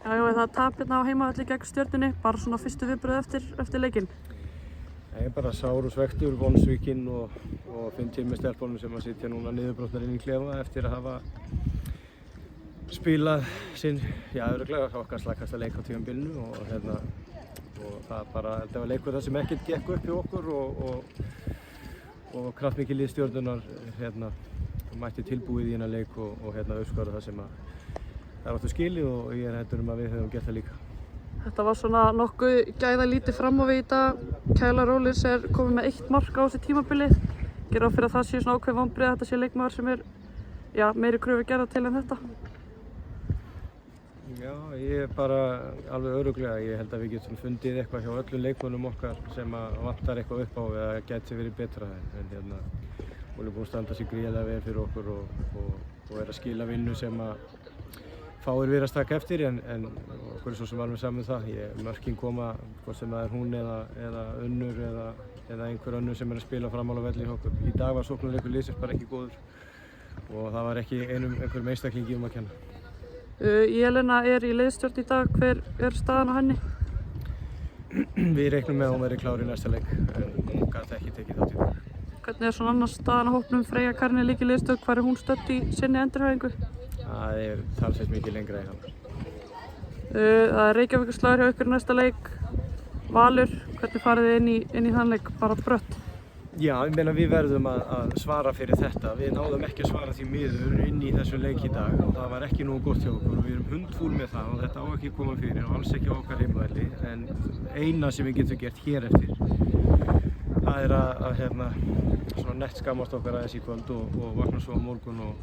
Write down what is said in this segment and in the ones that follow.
Já, það tap hérna á heimavelli gegn Stjörnunni, bara svona fyrstu viðbrögð eftir leikinn. Ég er bara sár og svekktur, vonsvikinn og finn til með stelpunum sem að sitja núna niðurbrotnar inn í klefa eftir að hafa spilað sinn, örugglega okkar slakasta leik á tímabilinu og það bara, þetta var leikur þar sem ekkert gekk upp hjá okkur og kraftmikið lið Stjörnunnar mætti tilbúið í þennan leik og uppskora það sem að það áttu skilið og ég er hræddur að við höfum gert það líka. Þetta var svona nokkuð gæðalítið fram á við í dag. Kæla Rólis er komið með 1 mark á þessu tímabili. Gera ráð fyrir að það sé svona ákveðin vonbrigði að þetta sé leikmaður sem er meiri kröfur gerðar til en þetta. Já, ég er bara alveg örugglega. Ég held að við getum fundið eitthvað hjá öllum leikmönnum okkar sem að vantar eitthvað upp á eða gæti verið betra en hún er búin að standa sig gríðarlega vel fyrir okkur og er að skila vinnu sem að fáir virðast taka eftir en okkur er svo sem alveg saman það. Mörkin koma hvort sem það er hún eða Unnur eða einhver önnur sem er að spila framál á velli hjá okkur. Í dag var sóknarleikur liðsins bara ekki góður og það var ekki einhverjum einstaklingi að kenna. Jelena er í liðsstjórn í dag, hver er staðan á henni? Við reiknum með að hún verði klár í næsta leik en hún gat ekki tekið þátt í dag. Hvernig er svona annars staðan á hópnum? Freyja Karin er líka í liðsstjórn, hvar er hún stödd í sinni endurhæfingu? Það er talsveit mikið lengra í hann. Það er Reykjavíkurslagur hjá ykkur í næsta leik. Valur, hvernig farið þið inn í þann leik? Bara brött? Já, ég meina við verðum að svara fyrir þetta. Við náðum ekki að svara því miður inn í þessu leik í dag og það var ekki nógu gott hjá okkur og við erum hundfúl með það og þetta á ekki að koma fyrir og alls ekki á okkar heimavelli en eina sem við getum gert hér eftir það er að svona nett skammast okkar aðeins í kvöld og vakna svo á morgun og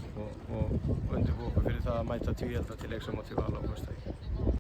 undirbúa okkur fyrir það að mæta Tvíelda til leiks á móti Val á föstudaginn.